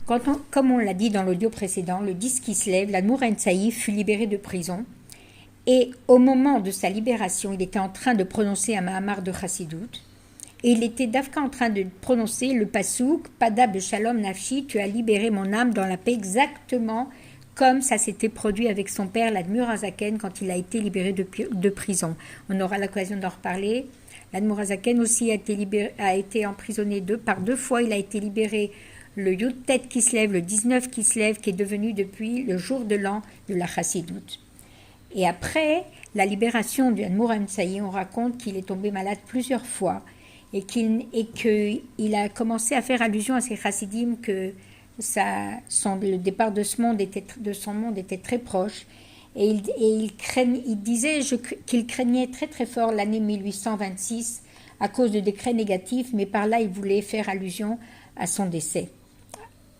Comme on l'a dit dans l'audio précédent, le 10 qui se lève, l'Admour Haïm fut libéré de prison. Et au moment de sa libération, il était en train de prononcer un Mahamar de Chassidut. Et il était d'Afka en train de prononcer le pasouk Pada Beshalom Nafshi, tu as libéré mon âme dans la paix, exactement comme ça s'était produit avec son père, l'Admur Azaken, quand il a été libéré de prison. On aura l'occasion d'en reparler. L'Admur Azaken aussi a été emprisonné par 2 fois. Il a été libéré le Yud Tet qui se lève, le 19 qui se lève, qui est devenu depuis le jour de l'an de la Chassidoute. Et après la libération du Admour Haïm, on raconte qu'il est tombé malade plusieurs fois et qu'il a commencé à faire allusion à ses chassidim que le départ de son monde était très proche. Et il disait qu'il craignait très très fort l'année 1826 à cause de décrets négatifs, mais par là il voulait faire allusion à son décès.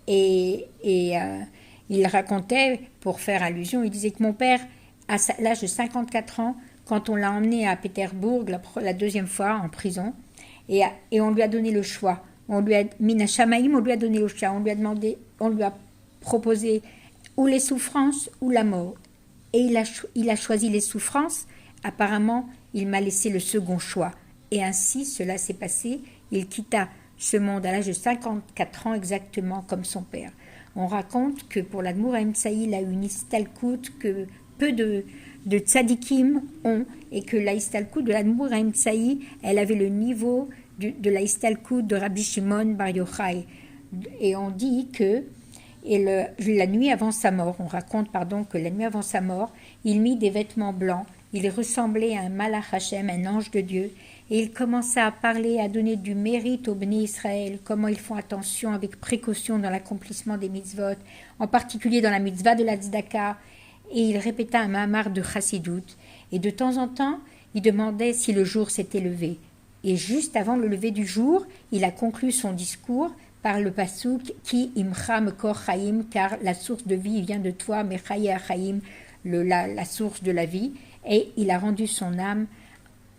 Et il racontait, pour faire allusion, il disait que mon père, à l'âge de 54 ans, quand on l'a emmené à Pétersbourg la 2e fois en prison, et on lui a donné le choix. On lui a donné le choix. On lui a proposé ou les souffrances ou la mort. Et il a choisi les souffrances. Apparemment, il m'a laissé le second choix. Et ainsi, cela s'est passé. Il quitta ce monde à l'âge de 54 ans, exactement comme son père. On raconte que pour l'Admour Haïm, il a eu une istalkout que peu de tzadikim ont, et que la istalkout de l'Admour Haïm, elle avait le niveau de la istalkout de Rabbi Shimon Bar Yochai. Et on dit que la nuit avant sa mort, que la nuit avant sa mort, il mit des vêtements blancs, il ressemblait à un Malach Hashem, un ange de Dieu, et il commença à parler, à donner du mérite aux Bnei Israël, comment ils font attention avec précaution dans l'accomplissement des mitzvot, en particulier dans la mitzvah de la tzedaka, et il répéta un Mahamar de Chassidut, et de temps en temps, il demandait si le jour s'était levé. Et juste avant le lever du jour, il a conclu son discours par le pasouk Ki imcha mekor chaim, car la source de vie vient de toi, mechaye chaim, la source de la vie, et il a rendu son âme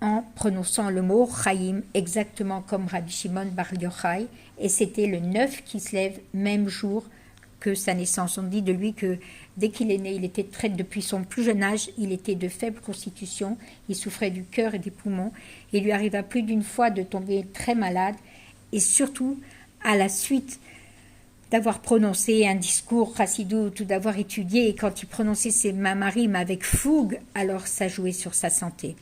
en prononçant le mot chaim, exactement comme Rabbi Shimon Bar Yochai, et c'était le 9 qui se lève, même jour que sa naissance. On dit de lui que dès qu'il est né, depuis son plus jeune âge, il était de faible constitution, il souffrait du cœur et des poumons, il lui arriva plus d'une fois de tomber très malade, et surtout à la suite d'avoir prononcé un discours chassidou, ou d'avoir étudié, et quand il prononçait ses mamarim avec fougue, alors ça jouait sur sa santé.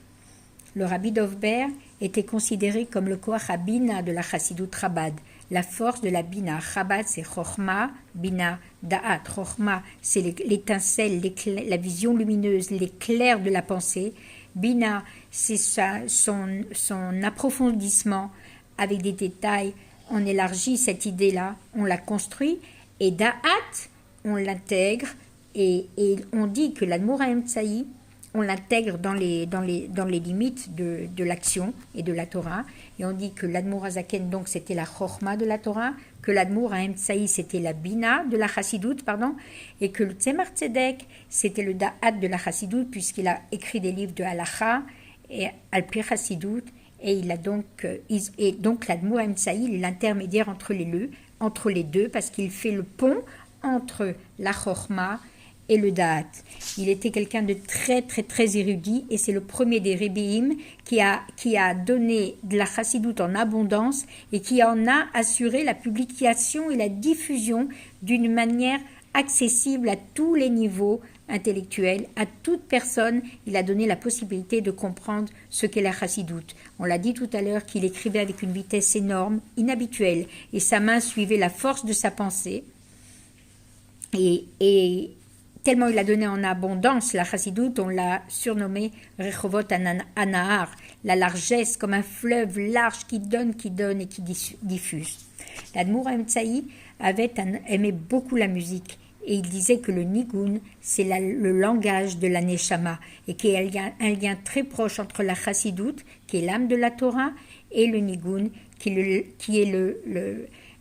Le Rabbi Dovber était considéré comme le koach habina de la chassidut Chabad, la force de la bina. Chabad, c'est chokhma, bina, da'at. Chokhma, c'est l'étincelle, la vision lumineuse, l'éclair de la pensée. Bina, c'est son approfondissement avec des détails. On élargit cette idée-là, on la construit, et da'at, on l'intègre, et on dit que l'Admour Haïm, on l'intègre dans les limites de l'action et de la Torah, et on dit que l'Admour Azaken, donc c'était la Chokhma de la Torah, que l'Admour Haïm c'était la Bina de la Chassidoute, et que le Tzemar Tzedek c'était le Da'at de la Chassidoute, puisqu'il a écrit des livres de Halacha et Al-Pi Chassidoute, et donc l'Admour Haïm est l'intermédiaire entre les deux, parce qu'il fait le pont entre la Chokhma et le Da'at. Il était quelqu'un de très très très érudit, et c'est le premier des Rebbeim qui a donné de la Chassidoute en abondance et qui en a assuré la publication et la diffusion d'une manière accessible à tous les niveaux intellectuels, à toute personne. Il a donné la possibilité de comprendre ce qu'est la Chassidoute. On l'a dit tout à l'heure qu'il écrivait avec une vitesse énorme, inhabituelle, et sa main suivait la force de sa pensée, et tellement il a donné en abondance la Chassidoute, on l'a surnommé Rechovot Anahar, la largesse, comme un fleuve large qui donne et qui diffuse. L'Admour Haïm aimait beaucoup la musique, et il disait que le nigun, c'est le langage de la neshama, et qu'il y a un lien très proche entre la Chassidoute, qui est l'âme de la Torah, et le nigun, qui est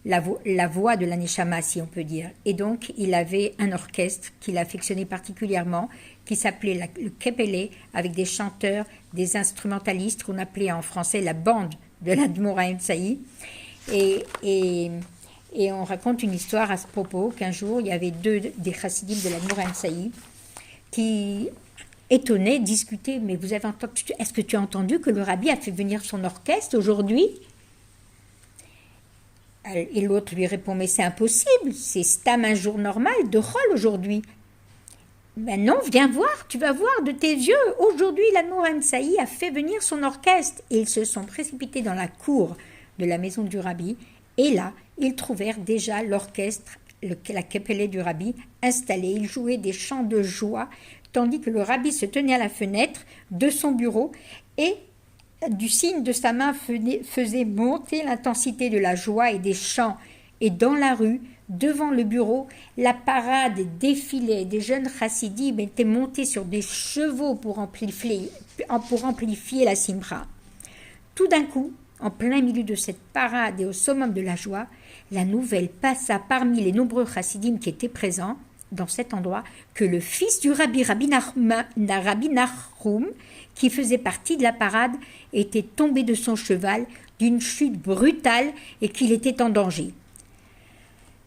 la voix de la neshama, si on peut dire. Et donc, il avait un orchestre qu'il affectionnait particulièrement, qui s'appelait le Kepele, avec des chanteurs, des instrumentalistes, qu'on appelait en français la bande de l'Admour Haïm. Et on raconte une histoire à ce propos, qu'un jour, il y avait deux des chassidim de l'Admour Haim qui, étonnés, discutaient. Mais vous avez entendu, est-ce que tu as entendu que le rabbi a fait venir son orchestre aujourd'hui? Et l'autre lui répond, mais c'est impossible, c'est stam un jour normal de Chol aujourd'hui. Ben non, viens voir, tu vas voir de tes yeux. Aujourd'hui, l'Admour Haim a fait venir son orchestre. Et ils se sont précipités dans la cour de la maison du rabbi. Et là, ils trouvèrent déjà l'orchestre, la Kepele du rabbi, installé. Ils jouaient des chants de joie, tandis que le rabbi se tenait à la fenêtre de son bureau et du signe de sa main faisait monter l'intensité de la joie et des chants. Et dans la rue, devant le bureau, la parade défilait. Des jeunes chassidim étaient montés sur des chevaux pour amplifier la simra. Tout d'un coup, en plein milieu de cette parade et au summum de la joie, la nouvelle passa parmi les nombreux chassidim qui étaient présents dans cet endroit que le fils du Rabbi Nachum, qui faisait partie de la parade, était tombé de son cheval d'une chute brutale et qu'il était en danger.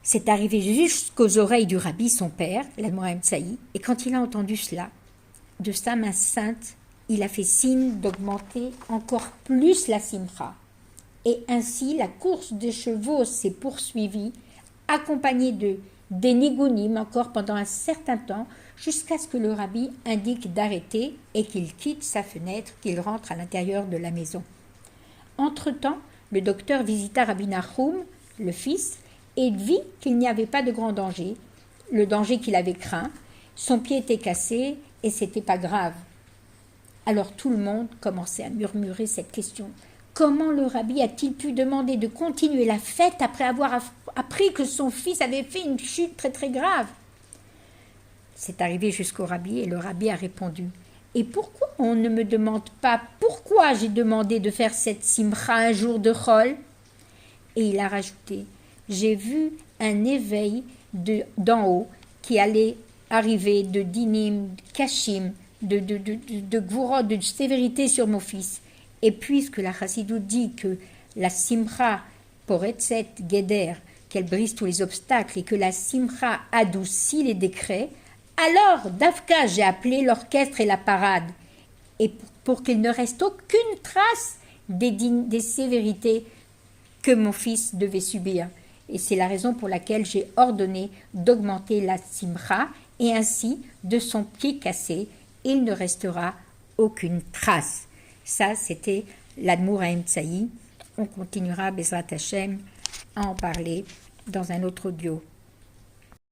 C'est arrivé jusqu'aux oreilles du Rabbi, son père, l'Admour Haim, et quand il a entendu cela, de sa main sainte, il a fait signe d'augmenter encore plus la simcha. Et ainsi, la course des chevaux s'est poursuivie, accompagnée des nigunim encore pendant un certain temps, jusqu'à ce que le rabbi indique d'arrêter et qu'il quitte sa fenêtre, qu'il rentre à l'intérieur de la maison. Entre-temps, le docteur visita Rabbi Nachum, le fils, et vit qu'il n'y avait pas de grand danger, le danger qu'il avait craint. Son pied était cassé et c'était pas grave. Alors tout le monde commençait à murmurer cette question. Comment le rabbi a-t-il pu demander de continuer la fête après avoir appris que son fils avait fait une chute très très grave? C'est arrivé jusqu'au rabbi et le rabbi a répondu. Et pourquoi on ne me demande pas pourquoi j'ai demandé de faire cette simcha un jour de Chol? Et il a rajouté, j'ai vu un éveil d'en haut qui allait arriver de dinim, de kashim, de gvurot, de sévérité sur mon fils. Et puisque la chassidoute dit que la simcha poretzet geder, qu'elle brise tous les obstacles et que la simcha adoucit les décrets, alors d'Afka j'ai appelé l'orchestre et la parade, et pour qu'il ne reste aucune trace des sévérités que mon fils devait subir. Et c'est la raison pour laquelle j'ai ordonné d'augmenter la simcha, et ainsi, de son pied cassé, il ne restera aucune trace. Ça, c'était l'Admour Haim. On continuera, Bezrat Hashem, à en parler dans un autre audio.